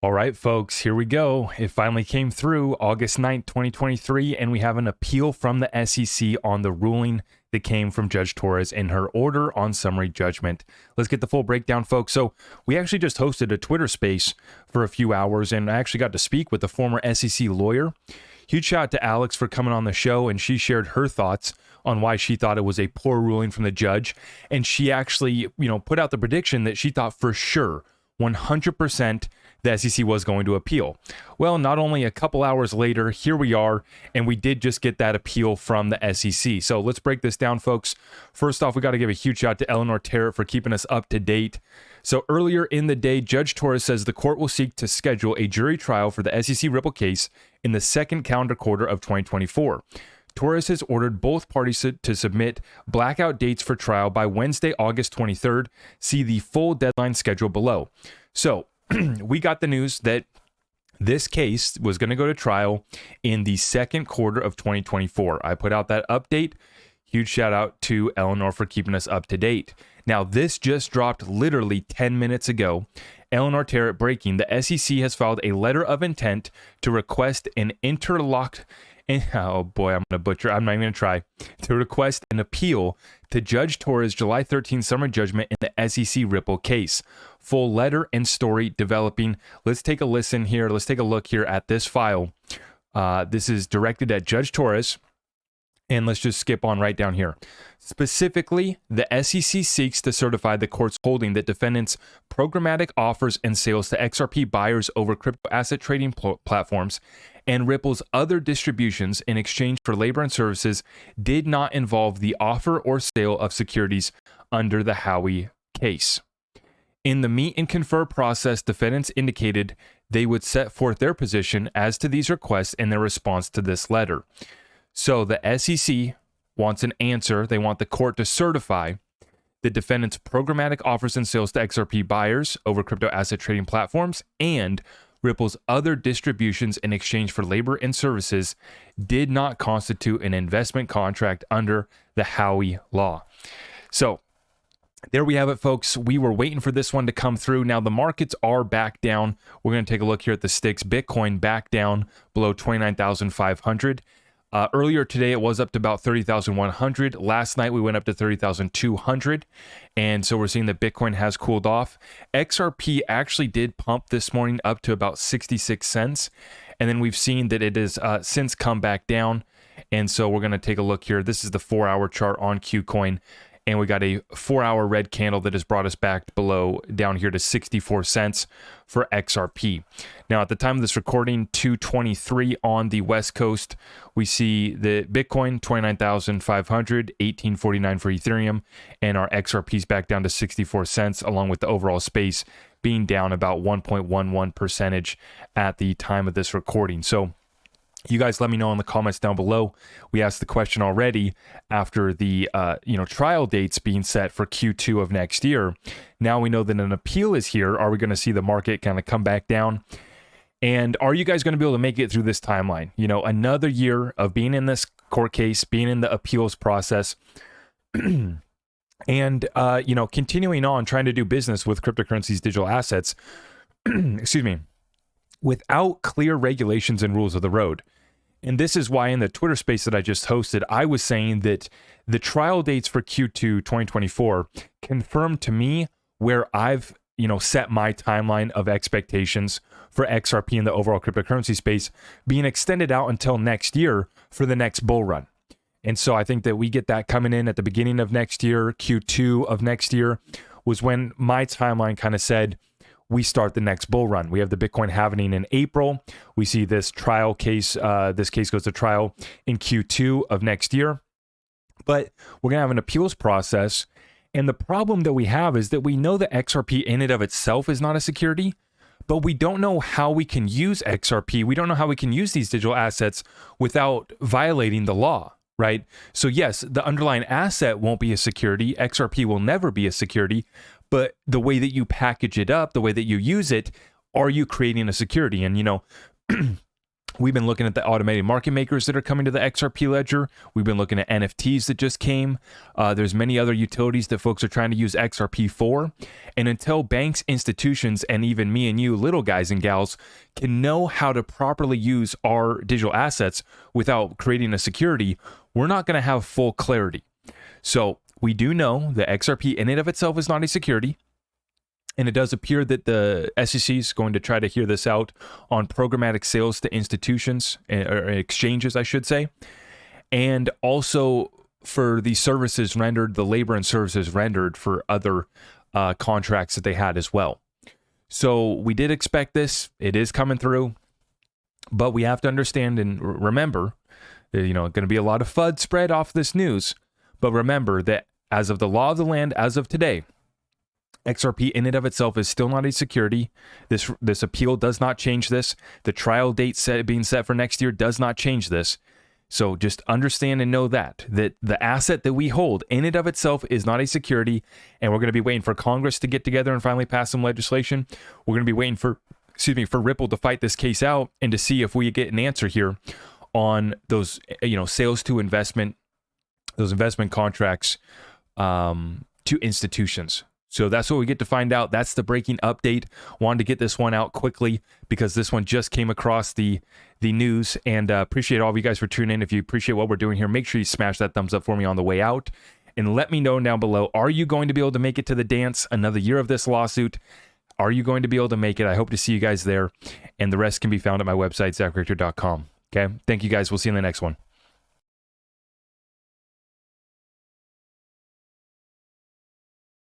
All right, folks, here we go. It finally came through August 9th, 2023, and we have an appeal from the SEC on the ruling that came from Judge Torres in her order on summary judgment. Let's get the full breakdown, folks. So we actually just hosted a Twitter space for a few hours, and I actually got to speak with a former SEC lawyer. Huge shout out to Alex for coming on the show, and she shared her thoughts on why she thought it was a poor ruling from the judge. And she actually, put out the prediction that she thought for sure, 100%, the SEC was going to appeal. Well, not only a couple hours later, here we are, and we did just get that appeal from the SEC. So let's break this down, folks. First off, we got to give a huge shout out to Eleanor Terrett for keeping us up to date. So earlier in the day, Judge Torres says the court will seek to schedule a jury trial for the SEC Ripple case in the second calendar quarter of 2024. Torres has ordered both parties to submit blackout dates for trial by Wednesday, August 23rd. See the full deadline schedule below. So we got the news that this case was going to go to trial in the second quarter of 2024. I put out that update. Huge shout out to Eleanor for keeping us up to date. Now, this just dropped literally 10 minutes ago. Eleanor Terrett breaking. The SEC has filed a letter of intent to request an interlocked. Oh boy, I'm going to butcher. I'm not even going to try. To request an appeal to Judge Torres' July 13 summary judgment in the SEC Ripple case. Full letter and story developing. Let's take a listen here. Let's take a look here at this file. This is directed at Judge Torres. And let's just skip on right down here. Specifically, the SEC seeks to certify the court's holding that defendants' programmatic offers and sales to XRP buyers over crypto asset trading platforms and Ripple's other distributions in exchange for labor and services did not involve the offer or sale of securities under the Howey case. In the meet and confer process, defendants indicated they would set forth their position as to these requests in their response to this letter. So the SEC wants an answer. They want the court to certify the defendant's programmatic offers and sales to XRP buyers over crypto asset trading platforms and Ripple's other distributions in exchange for labor and services did not constitute an investment contract under the Howey law. So there we have it, folks. We were waiting for this one to come through. Now the markets are back down. We're going to take a look here at the sticks. Bitcoin back down below 29,500. Earlier today, it was up to about 30,100. Last night, we went up to 30,200. And so we're seeing that Bitcoin has cooled off. XRP actually did pump this morning up to about 66 cents. And then we've seen that it has since come back down. And so we're going to take a look here. This is the 4-hour chart on KuCoin. And we got a 4-hour red candle that has brought us back below down here to 64 cents for XRP. Now, at the time of this recording, 2:23 on the West Coast, we see the Bitcoin 29,500, 1849 for Ethereum, and our XRP's back down to 64 cents, along with the overall space being down about 1.11% at the time of this recording. So you guys let me know in the comments down below. We asked the question already after the trial dates being set for Q2 of next year. Now we know that an appeal is here. Are we going to see the market kind of come back down? And are you guys going to be able to make it through this timeline? Another year of being in this court case, being in the appeals process, and continuing on trying to do business with cryptocurrencies, digital assets. Excuse me. Without clear regulations and rules of the road. And this is why in the Twitter space that I just hosted, I was saying that the trial dates for Q2 2024 confirmed to me where I've, set my timeline of expectations for XRP in the overall cryptocurrency space being extended out until next year for the next bull run. And so I think that we get that coming in at the beginning of next year. Q2 of next year was when my timeline kind of said, we start the next bull run. We have the Bitcoin halving in April. We see this trial case. This case goes to trial in Q2 of next year. But we're going to have an appeals process. And the problem that we have is that we know that XRP in and of itself is not a security, but we don't know how we can use XRP. We don't know how we can use these digital assets without violating the law, right? So yes, the underlying asset won't be a security. XRP will never be a security. But the way that you package it up, the way that you use it, are you creating a security? And, We've been looking at the automated market makers that are coming to the XRP ledger. We've been looking at NFTs that just came. There's many other utilities that folks are trying to use XRP for. And until banks, institutions, and even me and you, little guys and gals, can know how to properly use our digital assets without creating a security, we're not going to have full clarity. So we do know that XRP in and of itself is not a security. And it does appear that the SEC is going to try to hear this out on programmatic sales to institutions, or exchanges, I should say. And also for the services rendered, the labor and services rendered for other contracts that they had as well. So we did expect this. It is coming through. But we have to understand and remember, going to be a lot of FUD spread off this news. But remember that as of the law of the land, as of today, XRP in and of itself is still not a security. This appeal does not change this. The trial date being set for next year does not change this. So just understand and know that the asset that we hold in and of itself is not a security, and we're going to be waiting for Congress to get together and finally pass some legislation. We're going to be waiting for Ripple to fight this case out and to see if we get an answer here on those sales to investment, those investment contracts to institutions. So that's what we get to find out. That's the breaking update. Wanted to get this one out quickly because this one just came across the news, and appreciate all of you guys for tuning in. If you appreciate what we're doing here, make sure you smash that thumbs up for me on the way out, and let me know down below, are you going to be able to make it to the dance? Another year of this lawsuit. Are you going to be able to make it? I hope to see you guys there, and the rest can be found at my website, zachrector.com. Okay, thank you guys. We'll see you in the next one.